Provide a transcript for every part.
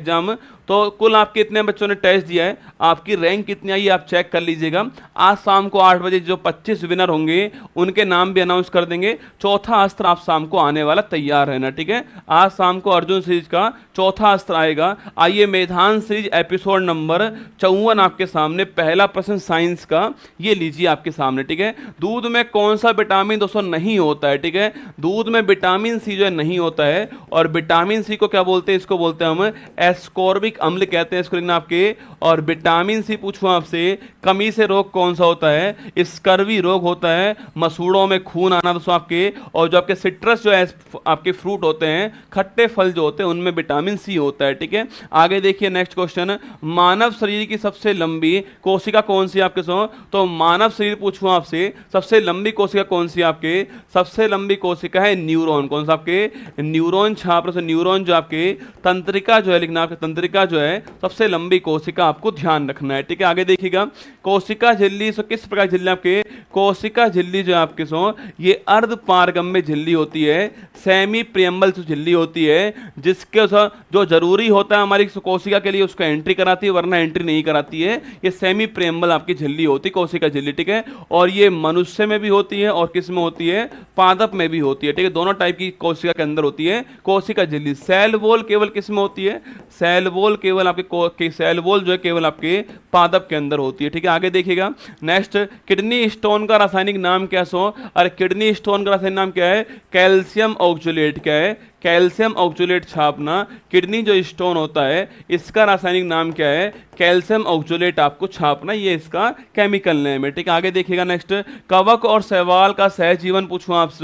Exam. तो कुल आपके इतने बच्चों ने टेस्ट दिया है, आपकी रैंक कितनी आई आप चेक कर लीजिएगा। आज शाम को 8 बजे जो 25 विनर होंगे उनके नाम भी अनाउंस कर देंगे। चौथा अस्त्र आप शाम को आने वाला, तैयार रहना, ठीक है। आज शाम को अर्जुन सीरीज का चौथा अस्त्र आएगा। आइए मैदान सीरीज एपिसोड नंबर 54 आपके सामने। पहला प्रश्न साइंस का, ये लीजिए आपके सामने, ठीक है। दूध में कौन सा विटामिन दोस्तों नहीं होता है, ठीक है। दूध में विटामिन सी जो है नहीं होता है, और विटामिन सी को क्या बोलते हैं, इसको बोलते हैं हम एस्कॉर्बिक अम्ल कहते हैं इसको लिखना आपके। और विटामिन सी पूछूं आपसे, कमी से रोग कौन सा होता है, स्कर्वी रोग होता है, मसूड़ों में खून आना दोस्तों आपके। और जो आपके सिट्रस जो है आपके फ्रूट होते हैं, खट्टे फल जो होते हैं, उनमें विटामिन सी होता है, ठीक है। आगे देखिए नेक्स्ट क्वेश्चन, मानव शरीर की सबसे लंबी कोशिका कौन सी आपके सो। तो मानव शरीर पूछूं आपसे, सबसे लंबी कोशिका कौन सी आपके, सबसे लंबी कोशिका है न्यूरॉन। कौन सा आपके, न्यूरॉन छात्र से न्यूरॉन जो आपके तंत्रिका जो है लिखना आपके, तंत्रिका जो है सबसे लंबी कोशिका, आपको ध्यान रखना है, ठीक है। आगे देखिएगा, कोशिका झिल्ली सो किस प्रकार झिल्ली आपके, कोशिका झिल्ली जो आपके सो ये अर्ध पारगम्य झिल्ली होती है, सेमी प्रियम्बल झिल्ली होती है, जिसके जो जरूरी होता है हमारी कोशिका के लिए उसको एंट्री कराती है, वरना एंट्री नहीं कराती है। ये सेमी प्रियम्बल आपकी झिल्ली होती है, कोशिका झिल्ली, ठीक है। और ये मनुष्य में भी होती है और किस में होती है, पादप में भी होती है, ठीक है। दोनों टाइप की कोशिका के अंदर होती है कोशिका झिल्ली। सेल वॉल केवल किस में होती है, सेल वॉल केवल आपके सेल वॉल जो है केवल आपके पादप के अंदर होती है, ठीक है। आगे देखिएगा नेक्स्ट, किडनी स्टोन का रासायनिक नाम क्या सो। अरे किडनी स्टोन का रासायनिक नाम क्या है, कैल्शियम ऑक्सलेट। क्या है, कैल्शियम ऑक्सलेट छापना। किडनी जो स्टोन होता है इसका रासायनिक नाम क्या है, कैल्शियम ऑक्सलेट आपको छापना, ये इसका केमिकल नेम है, ठीक है। आगे देखिएगा नेक्स्ट, कवक और शैवाल का सहजीवन पूछूं आपसे।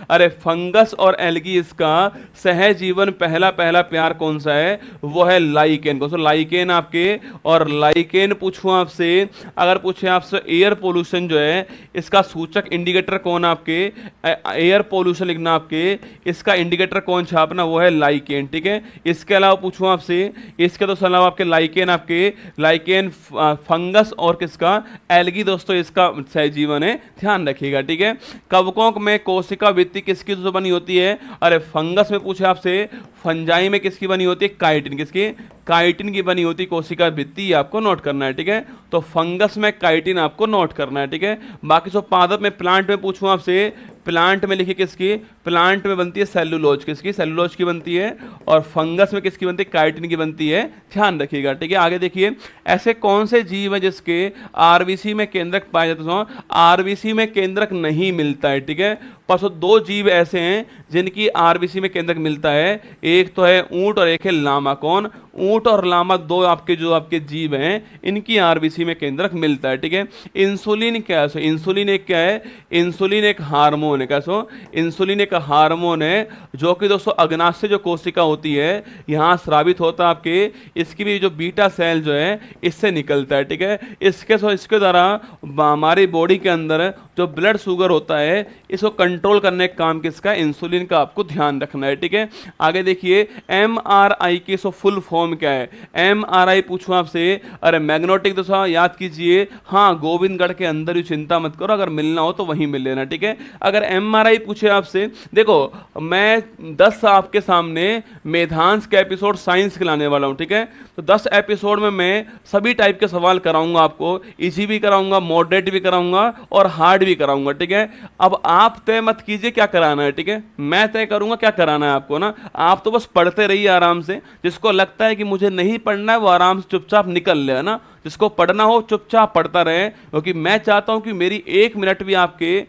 अरे फंगस और एल्गी इसका सहजीवन पहला प्यार कौन सा है, वो है लाइकेन। कौन सा, लाइकेन आपके। और लाइकेन पूछूं आपसे, अगर पूछे आपसे एयर पोल्यूशन जो है इसका सूचक इंडिकेटर कौन आपके, एयर पोल्यूशन लिखना आपके, इसका इंडिकेटर कौन छापना, वो है लाइकेन, ठीक है। इसके अलावा पूछूं आपसे, इसके तो अलावा आपके लाइकेन लाइकेन फंगस और किसका, एल्गी दोस्तों इसका सहजीवन है, ध्यान रखिएगा, ठीक है। कवकों में कोशिका भित्ति किसकी तो बनी होती है, अरे फंगस में पूछे आपसे, फंजाई में किसकी बनी होती है, काइटिन। किसकी, काइटिन की बनी होती कोशिका भित्ति, आपको नोट करना है, ठीक है। तो फंगस में काइटिन आपको नोट करना है, ठीक है। बाकी सब पादप में, प्लांट में पूछूं आपसे, प्लांट में लिखिए किसकी, प्लांट में बनती है सेलुलोज। किसकी, सेलुलोज की बनती है। और फंगस में किसकी बनती है, काइटिन की बनती है, ध्यान रखिएगा, ठीक है। आगे देखिए, ऐसे कौन से जीव है जिसके आरबीसी में केंद्रक पाए जाते हैं, आरबीसी में केंद्रक नहीं मिलता है, ठीक है। पर दो जीव ऐसे हैं जिनकी आरबीसी में केंद्रक मिलता है, एक तो है ऊंट और एक है लामा। कौन, ऊंट और लामा, दो आपके जो आपके जीव हैं इनकी आरबीसी में केंद्रक मिलता है, ठीक है। इंसुलिन क्या है, इंसुलिन एक क्या है, इंसुलिन एक हार्मोन है। कैसो, इंसुलिन एक हार्मोन है जो कि दोस्तों अग्नाशय जो कोशिका होती है यहाँ स्रावित होता है आपके, इसकी भी जो बीटा सेल जो है इससे निकलता है, ठीक है। इसके द्वारा हमारी बॉडी के अंदर जो ब्लड शुगर होता है इसको कंट्रोल करने का काम किसका, इंसुलिन का, आपको ध्यान रखना है, ठीक है। आगे देखिए, एमआरआई की फुल फॉर्म क्या है, एमआरआई पूछूं आपसे, अरे मैग्नेटिक दोस्तों याद कीजिए, हाँ गोविंदगढ़ के अंदर ही, चिंता मत करो, अगर मिलना हो तो वहीं मिल लेना, ठीक है। अगर एमआरआई पूछे आपसे, देखो मैं 10 आपके सामने मेधांश के एपिसोड साइंस के लाने वाला हूं, ठीक है। तो 10 एपिसोड में मैं सभी टाइप के सवाल कराऊंगा आपको, इजी भी कराऊंगा, मॉडरेट भी कराऊंगा और हार्ड भी कराऊंगा, ठीक है। अब आप तय मत कीजिए क्या कराना है, ठीक है, मैं तय करूंगा क्या कराना है आपको ना। आप तो बस पढ़ते रहिए आराम से, जिसको लगता है कि मुझे नहीं पढ़ना है वो आराम से चुपचाप निकल ले, है ना। जिसको पढ़ना हो चुपचाप पढ़ता रहे, क्योंकि मैं चाहता हूं कि मेरी 1 मिनट भी आपके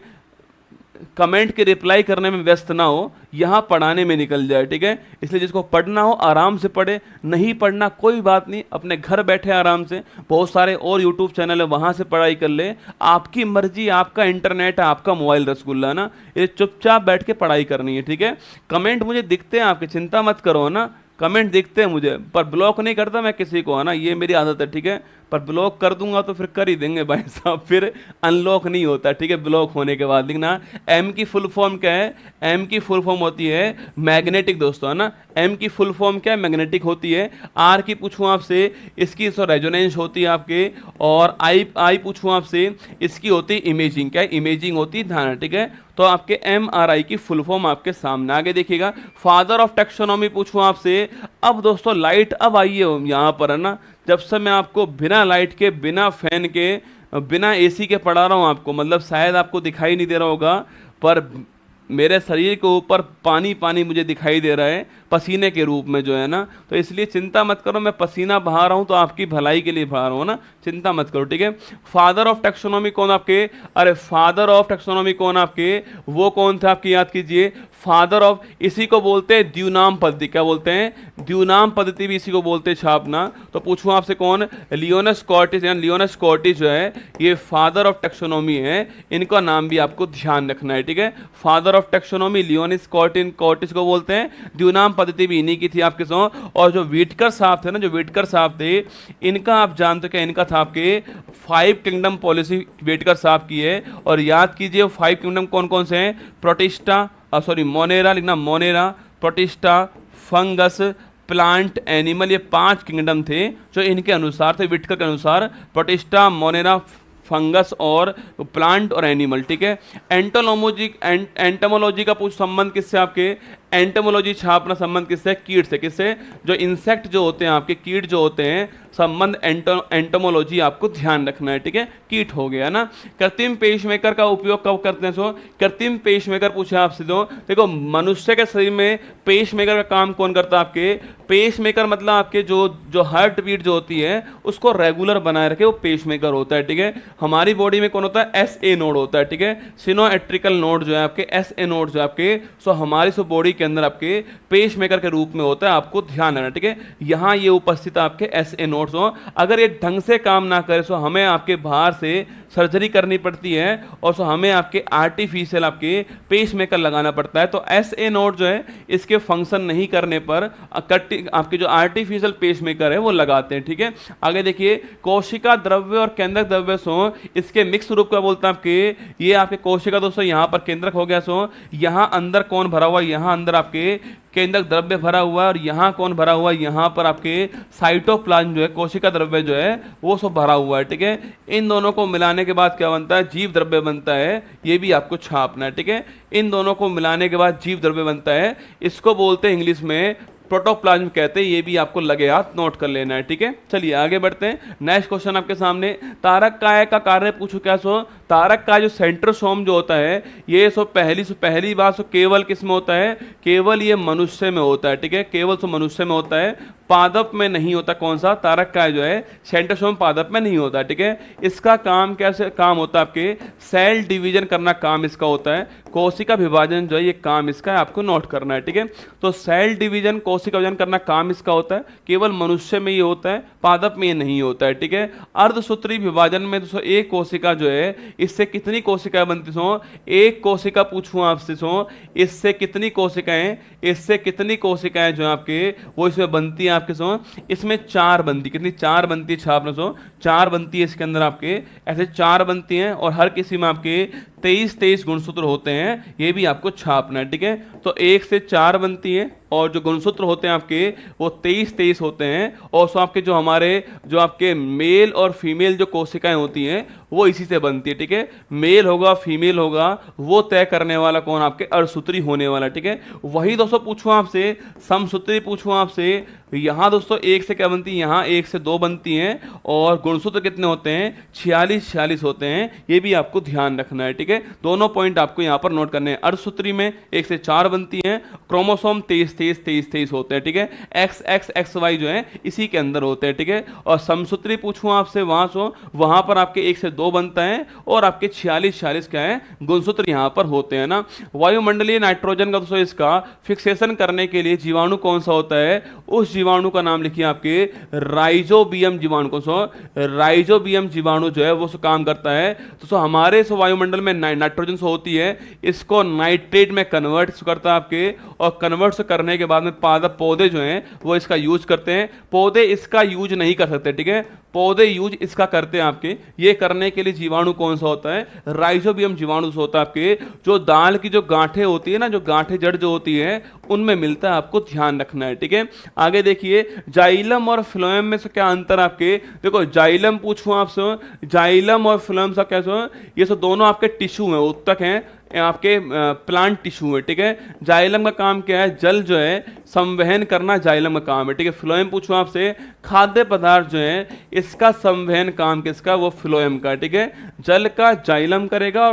कमेंट के रिप्लाई करने में व्यस्त ना हो, यहाँ पढ़ाने में निकल जाए, ठीक है। इसलिए जिसको पढ़ना हो आराम से पढ़े, नहीं पढ़ना कोई बात नहीं, अपने घर बैठे आराम से बहुत सारे और यूट्यूब चैनल है वहाँ से पढ़ाई कर ले, आपकी मर्जी, आपका इंटरनेट है, आपका मोबाइल रसगुल्ला ना, ये चुपचाप बैठ के पढ़ाई करनी है, ठीक है। कमेंट मुझे दिखते हैं आपके, चिंता मत करो ना, कमेंट दिखते हैं मुझे, पर ब्लॉक नहीं करता मैं किसी को, है ना, ये मेरी आदत है, ठीक है। पर ब्लॉक कर दूंगा तो फिर कर ही देंगे भाई साहब, फिर अनलॉक नहीं होता, ठीक है, ब्लॉक होने के बाद। लिखना, एम की फुल फॉर्म क्या है, एम की फुल फॉर्म होती है मैग्नेटिक दोस्तों, है ना। एम की फुल फॉर्म क्या है, मैग्नेटिक होती है। आर की पूछूं आपसे, इसकी रेजोनेंस होती है आपके। और आई पूछूं आपसे, इसकी होती है इमेजिंग। क्या है, इमेजिंग होती है, ध्यान, ठीक है। तो आपके MRI की फुल फॉर्म आपके सामने आगे देखिएगा। फादर ऑफ टैक्सोनॉमी पूछूं आपसे। अब दोस्तों लाइट अब आइए यहाँ पर है ना, जब से मैं आपको बिना लाइट के, बिना फैन के, बिना AC के पढ़ा रहा हूँ आपको, मतलब शायद आपको दिखाई नहीं दे रहा होगा, पर मेरे शरीर के ऊपर पानी पानी मुझे दिखाई दे रहा है पसीने के रूप में जो है ना। तो इसलिए चिंता मत करो, मैं पसीना बहा रहा हूँ तो आपकी भलाई के लिए बहा रहा हूँ ना, चिंता मत करो, ठीक है। फादर ऑफ टैक्सोनॉमी कौन आपके, अरे फादर ऑफ टैक्सोनॉमी कौन आपके, वो कौन थे आपकी, याद कीजिए। फादर ऑफ, इसी को बोलते हैं द्विनाम पद्धति, क्या बोलते हैं, द्विनाम पद्धति भी इसी को बोलते हैं छापना। तो पूछूं आपसे कौन, लियोनस कॉर्टिस, यानी लियोनस कॉर्टिस जो है ये फादर ऑफ टैक्सोनॉमी है, इनका नाम भी आपको ध्यान रखना है, ठीक है। फादर ऑफ टैक्सोनॉमी लियोनस कॉर्टिस को बोलते हैं, द्विनाम पद्धति भी इन्हीं की थी आपके सो। और जो व्हिटकर साहब थे ना, जो व्हिटकर साहब थे, इनका आप जानते हो क्या, इनका था आपके 5 किंगडम पॉलिसी व्हिटकर साहब की है। और याद कीजिए 5 किंगडम कौन कौन से हैं, प्रोटिस्टा, सॉरी मोनेरा लिखना, Monera, protista, fungus, plant, animal, ये 5 किंगडम थे जो इनके अनुसार थे, व्हिटकर के अनुसार, प्रोटिस्टा, मोनेरा, फंगस और प्लांट और एनिमल, ठीक है। एंटोमोलॉजी का पूछ संबंध किससे आपके, एंटोमोलॉजी छापना संबंध किससे, कीट से, किससे, जो इंसेक्ट जो होते हैं आपके, कीट जो होते हैं, संबंध एंटोमोलॉजी आपको ध्यान रखना है, ठीक है। कीट हो गया ना। कृत्रिम पेसमेकर का उपयोग कब करते हैं, सो कृत्रिम पेसमेकर पूछे आपसे, तो देखो मनुष्य के शरीर में पेसमेकर का काम कौन करता है आपके, पेसमेकर मतलब आपके जो हार्ट बीट जो होती है उसको रेगुलर बनाए रखे, वो पेसमेकर होता है, ठीक है। हमारी बॉडी में कौन होता है, SA नोड होता है, ठीक है। सिनोएट्रिकल नोड जो है आपके, SA नोड जो है आपके, सो हमारी सो बॉडी के अंदर आपके पेसमेकर के रूप में होता है, आपको ध्यान रखना, ठीक है। यहाँ ये उपस्थित आपके SA नोड्स हो, अगर ये ढंग से काम ना करे सो हमें आपके बाहर से सर्जरी करनी पड़ती है, और सो हमें आपके आर्टिफिशियल आपके पेसमेकर लगाना पड़ता है। तो SA नोड जो है इसके फंक्शन नहीं करने पर आपके जो आर्टिफिशियल पेसमेकर है वो लगाते हैं, ठीक है। आगे देखिए, कोशिका द्रव्य और केंद्रक द्रव्य सो इसके मिक्स रूप का बोलते हैं आपके, ये आपके कोशिका दोस्तों यहाँ पर केंद्रक हो गया, सो यहाँ अंदर कौन भरा हुआ, यहाँ अंदर आपके केंद्रक द्रव्य भरा हुआ है, और यहाँ कौन भरा हुआ है, यहाँ पर आपके साइटोप्लाज्म जो है, कोशिका द्रव्य जो है वो सब भरा हुआ है, ठीक है। इन दोनों को मिलाने के बाद क्या बनता है, जीव द्रव्य बनता है, ये भी आपको छापना है, ठीक है। इन दोनों को मिलाने के बाद जीव द्रव्य बनता है, इसको बोलते हैं इंग्लिश में प्रोटोप्लाज्म कहते हैं, ये भी आपको लगे हाथ नोट कर लेना है, ठीक है। चलिए आगे बढ़ते हैं। नेक्स्ट क्वेश्चन आपके सामने, तारक काय का कार्य पूछो क्या, सो तारक का जो सेंट्रोसोम जो होता है, ये सो पहली बात सो केवल किस में होता है, केवल ये मनुष्य में होता है, ठीक है, केवल सो मनुष्य में होता है, पादप में नहीं होता। कौन सा, तारक का जो है सेंट्रोसोम पादप में नहीं होता, ठीक है। इसका काम कैसे काम होता है आपके, सेल डिवीजन करना काम इसका होता है, कोशिका विभाजन जो है ये काम इसका है, आपको नोट करना है, ठीक है। तो सेल डिवीजन, कोशिका विभाजन करना काम इसका होता है, केवल मनुष्य में ये होता है, पादप में ये नहीं होता है, ठीक है। अर्धसूत्री विभाजन में दोस्तों एक कोशिका जो है, इससे कितनी कोशिकाएं बनती सो, एक कोशिका पूछूं आपसे सो, इससे कितनी कोशिकाएं, इससे कितनी कोशिकाएं जो आपके वो इसमें बनती है आपके सो, इसमें 4 बनती, कितनी 4 बनती है छापना सो, 4 बनती है इसके अंदर आपके, ऐसे 4 बनती हैं, और हर किसी में आपके 23 गुणसूत्र होते हैं, ये भी आपको छापना है, ठीक है। तो 1 से 4 बनती है, और जो गुणसूत्र होते हैं आपके वो 23 होते हैं, और सो आपके जो हमारे जो आपके मेल और फीमेल जो कोशिकाएं होती हैं वो इसी से बनती है, ठीक है। मेल होगा फीमेल होगा वो तय करने वाला कौन, आपके अर्धसूत्री होने वाला, ठीक है। वही दोस्तों पूछूं आपसे, समसूत्री पूछूं आपसे, यहाँ दोस्तों 1 से क्या बनती है, यहाँ 1 से 2 बनती हैं, और गुणसूत्र कितने होते हैं, 46 होते हैं, ये भी आपको ध्यान रखना है, ठीक है। दोनों पॉइंट आपको यहाँ पर नोट करने हैं। अर्धसूत्री में 1 से 4 बनती हैं, क्रोमोसोम 23 होते हैं, ठीक है। XY जो है इसी के अंदर होते हैं, ठीक है। और समसूत्री पूछूं आपसे, वहां पर आपके 1 से 2 बनता है, और आपके 46 क्या है, गुणसूत्र यहाँ पर होते हैं ना। वायुमंडलीय नाइट्रोजन का दोस्तों इसका फिक्सेशन करने के लिए जीवाणु कौन सा होता है, उस जीवाणु का नाम लिखिए आपके राइजोबियम जीवाणु को, राइजोबियम जीवाणु जो है वो काम करता है। तो हमारे वायुमंडल में नाइट्रोजन होती है, इसको नाइट्रेट में कन्वर्ट करता है आपके, और कन्वर्ट करने के बाद में पादप पौधे जो हैं वो इसका यूज करते हैं, पौधे इसका यूज नहीं कर सकते, ठीक है। पौधे यूज इसका करते हैं आपके, ये करने के लिए जीवाणु कौन सा होता है, राइजोबियम जीवाणु होता है आपके, जो दाल की जो गांठें होती है ना, जो गांठें जड़ जो होती है उनमें मिलता है, आपको ध्यान रखना है, ठीक है। आगे देखिए, जाइलम और फ्लोएम में से क्या अंतर आपके, देखो जाइलम पूछूं आपसे, जाइलम और फ्लोएम सा कैसे, ये सब दोनों आपके टिश्यू हैं, उत्तक हैं, आपके प्लांट टिश्यू है, ठीक है। जाइलम का काम क्या है, जल जो है संवहन करना जाइलम का काम है, ठीक है। फ्लोएम पूछूं आपसे, खाद्य पदार्थ जो है इसका संवहन काम किसका, वो फ्लोएम का, ठीक है। जल का जाइलम करेगा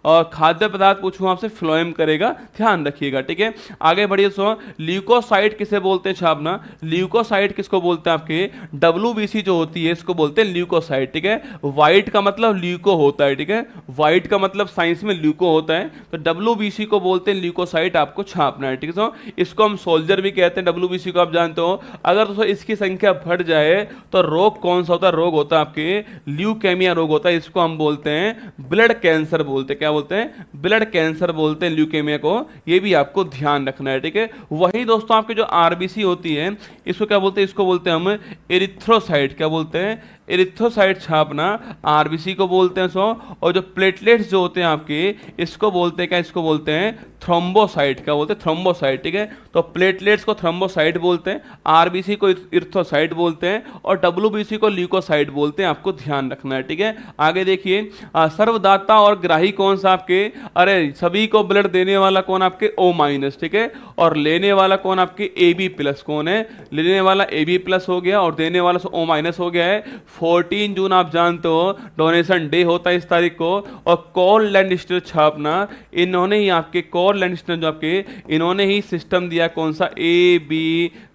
और खाद्य पदार्थ पूछूं आपसे फ्लोएम करेगा, ध्यान रखिएगा, ठीक है। आगे बढ़िए। सो ल्यूकोसाइट किसे बोलते हैं छापना, ल्यूकोसाइट किसको बोलते हैं आपके, WBC जो होती है इसको बोलते हैं ल्यूकोसाइट, ठीक है। व्हाइट का मतलब ल्यूको होता है, ठीक है। व्हाइट का मतलब साइंस में ल्यूको होता है, तो WBC को बोलते हैं ल्यूकोसाइट, आपको छापना है, ठीक है। इसको हम सोल्जर भी कहते हैं, WBC को आप जानते हो। अगर दोस्तों इसकी संख्या बढ़ जाए तो रोग कौन सा होता है, रोग होता है आपके ल्यूकेमिया रोग होता है, इसको हम बोलते हैं ब्लड कैंसर बोलते हैं, क्या बोलते हैं, ब्लड कैंसर बोलते हैं ल्यूकेमिया को, ये भी आपको ध्यान रखना है, ठीक है। वही दोस्तों आपके जो आरबीसी होती है इसको क्या बोलते हैं, इसको बोलते हैं हम एरिथ्रोसाइट, क्या बोलते हैं, एरिथ्रोसाइट छापना आरबीसी को बोलते हैं। सो और जो प्लेटलेट्स जो होते हैं आपके इसको बोलते हैं क्या, इसको बोलते हैं थ्रोम्बोसाइट, क्या बोलते हैं, थ्रोम्बोसाइट, ठीक है। तो प्लेटलेट्स को थ्रोम्बोसाइट बोलते हैं, आरबीसी को इर्थ्रोसाइट बोलते हैं और WBC को ल्यूकोसाइट बोलते हैं, आपको ध्यान रखना है, ठीक है। आगे देखिए, सर्वदाता और ग्राही कौन सा आपके, अरे सभी को ब्लड देने वाला कौन आपके O-, ठीक है, और लेने वाला कौन आपके AB+, कौन है, लेने वाला AB+ हो गया और देने वाला O- हो गया है। 14 जून आप जानते हो डोनेशन डे होता है इस तारीख को, और कॉल लैंडस्टर छापना, इन्होंने ही आपके कॉल लैंडस्टर जो आपके इन्होंने ही सिस्टम दिया, कौन सा, AB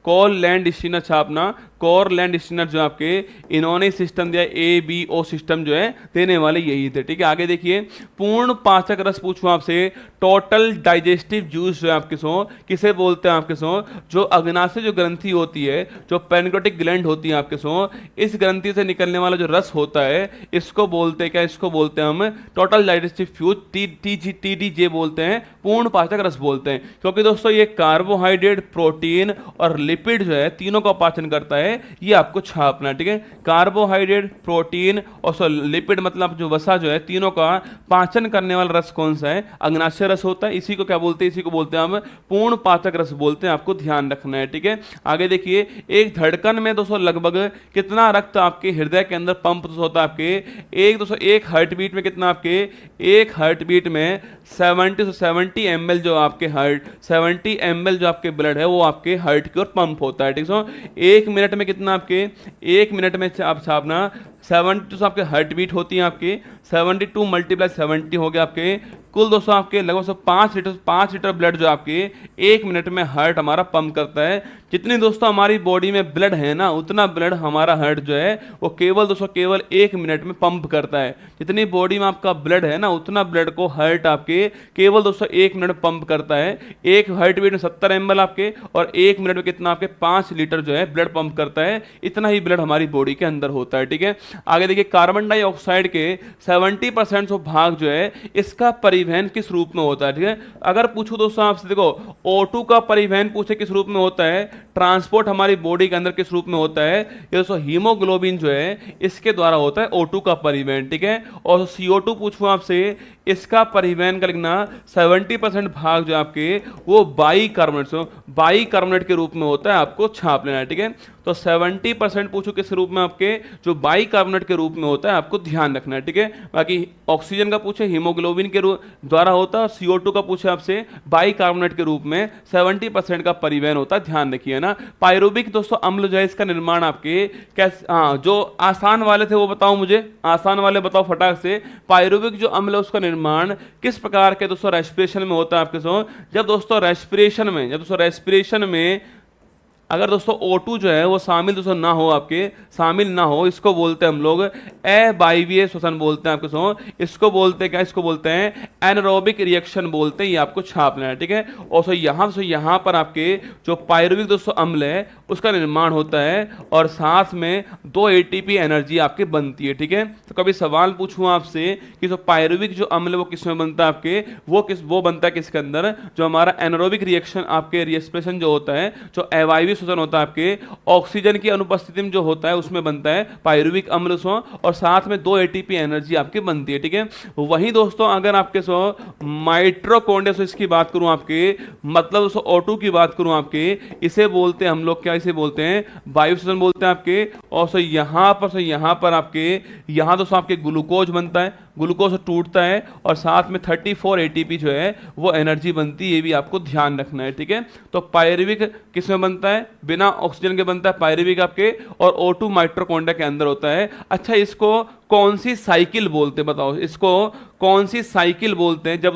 कॉल लैंड स्टीनर छापना, कॉर लैंड स्टीनर जो आपके इन्होंने सिस्टम दिया, ABO सिस्टम जो है देने वाले यही थे, ठीक है। आगे देखिए, पूर्ण पाचक रस पूछूं आपसे, टोटल डाइजेस्टिव जूस जो है आपके सो किसे बोलते हैं, आपके सो जो अग्नाशय जो ग्रंथि होती है, जो पैनक्रेटिक ग्लैंड होती है आपके सो, इस ग्रंथि से निकलने वाला जो रस होता है इसको बोलते हैं क्या, इसको बोलते हैं हम टोटल डाइजेस्टिव फ्यूज, TDJ बोलते हैं, पूर्ण पाचक रस बोलते हैं, क्योंकि दोस्तों ये कार्बोहाइड्रेट, प्रोटीन और लिपिड जो है तीनों का पाचन करता है, ये आपको छापना है, ठीक है। कार्बोहाइड्रेट, प्रोटीन और लिपिड मतलब जो वसा जो है तीनों का पाचन करने वाला रस कौन सा है, अग्नाशय रस होता है, इसी को क्या बोलते हैं, इसी को बोलते हैं हम पूर्ण पाचक रस बोलते हैं, आपको ध्यान रखना है, ठीक है। आगे देखिए, एक धड़कन में दोस्तों लगभग कितना रक्त आपके हृदय के अंदर पंप होता है, आपके एक हार्ट बीट में कितना, आपके एक हार्ट बीट में 70 ml जो आपके हार्ट 70 ml जो आपके ब्लड है वो आपके हार्ट की ओर पंप होता है, ठीक है। एक मिनट में कितना, आपके एक मिनट में आप छापना 70 आपके हार्ट बीट होती है, आपके 72 × 70 हो गया आपके कुल दोस्तों आपके लगभग 5 लीटर ब्लड जो आपके एक मिनट में हार्ट हमारा पंप करता है। जितनी दोस्तों हमारी बॉडी में ब्लड है ना, उतना ब्लड हमारा हार्ट जो है वो केवल एक मिनट में पंप करता है। जितनी बॉडी में आपका ब्लड है ना, उतना ब्लड को हार्ट आपके केवल दोस्तों एक मिनट में पंप करता है। एक हार्ट बीट में 70 ml आपके और एक मिनट में कितना, आपके 5 लीटर जो है ब्लड पंप करता है। इतना ही ब्लड हमारी बॉडी के अंदर होता है, ठीक है। आगे देखिए, कार्बन डाइऑक्साइड के 70% भाग जो है इसका परिवहन किस रूप में होता है, ठीक है। अगर पूछो दोस्तों आपसे, देखो O2 का परिवहन पूछे किस रूप में होता है, ट्रांसपोर्ट हमारी बॉडी के अंदर किस रूप में होता है, ये दोस्तों हीमोग्लोबिन जो है इसके द्वारा होता है O2 का परिवहन, ठीक है। और CO2 पूछो आपसे, इसका परिवहन का लिखना 70% भाग जो आपके वो बाइकार्बोनेट के रूप में होता है, आपको छाप लेना है, ठीक है। तो 70% पूछो किस रूप में, आपके जो बाइकार्बोनेट के रूप में होता है, आपको ध्यान रखना है, ठीक है। बाकी ऑक्सीजन का पूछे हीमोग्लोबिन के द्वारा होता है, और CO2 का पूछे आपसे बाइकार्बोनेट के रूप में 70% का परिवहन होता है, ध्यान रखिए ना। पायरुविक दोस्तों अम्ल जो है इसका निर्माण आपके कैसे, हाँ जो आसान वाले थे वो बताओ मुझे, आसान वाले बताओ फटाक से। पायरुविक जो अम्ल है उसका निर्माण किस प्रकार के दोस्तों रेस्पिरेशन में होता है आपके सो, जब दोस्तों रेस्पिरेशन में अगर दोस्तों O2 जो है वो शामिल दोस्तों ना हो, आपके शामिल ना हो, इसको बोलते हैं हम लोग अवायवीय श्वसन बोलते हैं आपके सो। इसको बोलते हैं क्या, इसको बोलते हैं एनारोबिक रिएक्शन बोलते हैं, ये आपको छाप लेना है, ठीक है। और यहाँ पर आपके जो पायरुविक दोस्तों अम्ल है उसका निर्माण होता है और साथ में 2 ATP एनर्जी आपके बनती है, ठीक है। तो कभी सवाल पूछूं आपसे कि जो पायरुविक जो अम्ल वो किस में बनता है, आपके वो बनता है किसके अंदर, जो हमारा एनारोबिक रिएक्शन आपके रेस्पिरेशन जो होता है, जो अवायवीय श्वसन होता है आपके ऑक्सीजन की अनुपस्थिति में जो होता है उसमें बनता है पायरुविक अम्ल और साथ में 2 ATP एनर्जी आपकी बनती है, ठीक है। वहीं दोस्तों अगर आपके माइट्रोकॉन्ड्रिया इसकी बात करूं आपके, मतलब दोस्तों O2 की बात करूं आपके, इसे बोलते हैं हम लोग क्या, इसे बोलते हैं वायु श्वसन बोलते हैं आपके। और यहाँ पर आपके यहाँ दोस्तों आपके ग्लूकोज बनता है, ग्लूकोज टूटता है और साथ में 34 एटीपी जो है वो एनर्जी बनती है, ये भी आपको ध्यान रखना है, ठीक है। तो पायरुविक किस में बनता है, बिना ऑक्सीजन के बनता है पायरुविक आपके, और O2 माइटोकॉन्ड्रिया के अंदर होता है। अच्छा, इसको कौन सी साइकिल बोलते हैं बताओ, इसको कौन सी साइकिल बोलते हैं, जब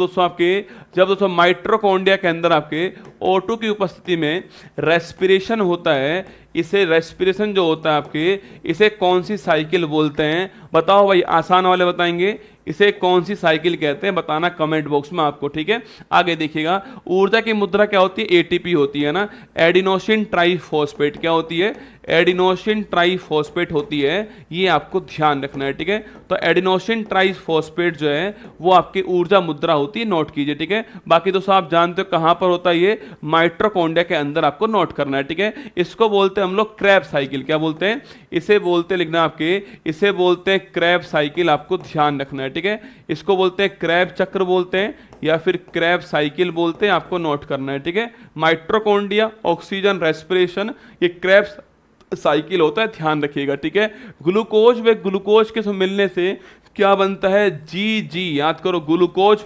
दोस्तों माइटोकॉन्ड्रिया के अंदर आपके O2 की उपस्थिति में रेस्पिरेशन होता है, इसे रेस्पिरेशन जो होता है आपके, इसे कौन सी साइकिल बोलते हैं बताओ भाई, आसान वाले बताएंगे, इसे कौन सी साइकिल कहते हैं बताना कमेंट बॉक्स में आपको, ठीक है। आगे देखिएगा, ऊर्जा की मुद्रा क्या होती है, एटीपी होती है ना, एडिनोसिन ट्राइफॉस्फेट क्या होती है, एडिनोसिन ट्राइफॉस्फेट होती है, ये आपको ध्यान रखना है, ठीक है। तो एडिनोसिन ट्राइफॉस्फेट जो है वो आपकी ऊर्जा मुद्रा होती है, नोट कीजिए, ठीक है। बाकी दोस्तों आप जानते हो कहां पर होता है, ये माइटोकॉन्ड्रिया के अंदर आपको नोट करना है, ठीक है। इसको बोलते हैं हम लोग क्रैब साइकिल, क्या बोलते हैं, इसे बोलते लिखना आपके, इसे बोलते हैं क्रैब साइकिल, आपको ध्यान रखना है, ठीक है। इसको बोलते हैं क्रैब चक्र बोलते हैं या फिर क्रैब साइकिल बोलते हैं, आपको नोट करना है, ठीक है। माइटोकॉन्ड्रिया, ऑक्सीजन, रेस्पिरेशन, ये क्रैब साइकिल होता है, ध्यान रखिएगा, ठीक है। ग्लूकोज व ग्लूकोज के मिलने से क्या बनता है, जी याद करो, ग्लूकोज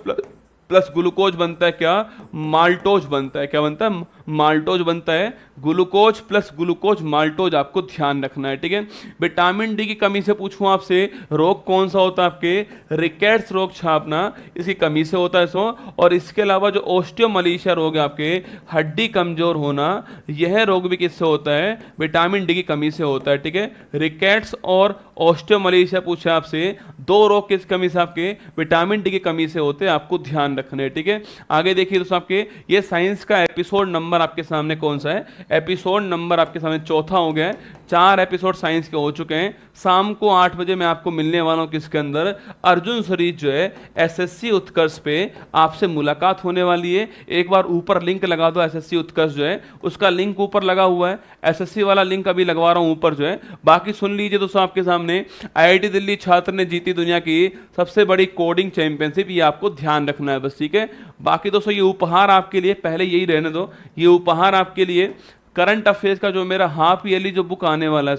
प्लस ग्लूकोज बनता है क्या, माल्टोज बनता है, क्या बनता है, माल्टोज बनता है, ग्लूकोज प्लस ग्लूकोज माल्टोज, आपको ध्यान रखना है, ठीक है। विटामिन डी की कमी से पूछूं आपसे, रोग कौन सा होता है आपके, रिकेट्स रोग छापना, इसकी कमी से होता है सो, और इसके अलावा जो ओस्टियोमलेशिया रोग है आपके, हड्डी कमजोर होना, यह रोग भी किससे होता है, विटामिन डी की कमी से होता है, ठीक है। रिकेट्स और ओस्टियोमलेशिया पूछे आपसे, दो रोग किस कमी से आपके, विटामिन डी की कमी से होते हैं, आपको ध्यान रखना है, ठीक है। आगे देखिए दोस्तों, आपके ये साइंस का एपिसोड नंबर आपके सामने कौन सा है, एपिसोड नंबर आपके सामने चौथा हो गया है, 4 एपिसोड साइंस के हो चुके हैं। शाम को 8 बजे मैं आपको मिलने वाला हूं, किसके अंदर, अर्जुन सीरीज जो है एसएससी उत्कर्ष पे आपसे मुलाकात होने वाली है। एक बार ऊपर लिंक लगा दो, एसएससी उत्कर्ष जो है उसका लिंक ऊपर लगा हुआ है, एसएससी वाला लिंक अभी लगवा रहा हूं ऊपर जो है। बाकी सुन लीजिए दोस्तों, आपके सामने आईआईटी दिल्ली छात्र ने जीती दुनिया की सबसे बड़ी कोडिंग चैंपियनशिप, ये आपको ध्यान रखना है बस, ठीक है। बाकी दोस्तों ये उपहार आपके लिए, पहले यही रहने दो, ये उपहार आपके लिए करंट अफेयर्स का जो मेरा हाफ ईयरली जो बुक आने वाला है,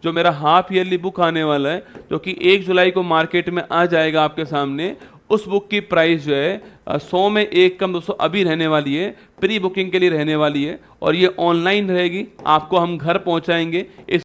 जो मेरा हाफ ईयरली बुक आने वाला है, जो कि 1 जुलाई को मार्केट में आ जाएगा आपके सामने, उस बुक की प्राइस जो है 100 में 1 कम दोस्तों अभी रहने वाली है, प्री बुकिंग के लिए रहने वाली है, और ये ऑनलाइन रहेगी, आपको हम घर पहुंचाएंगे। इस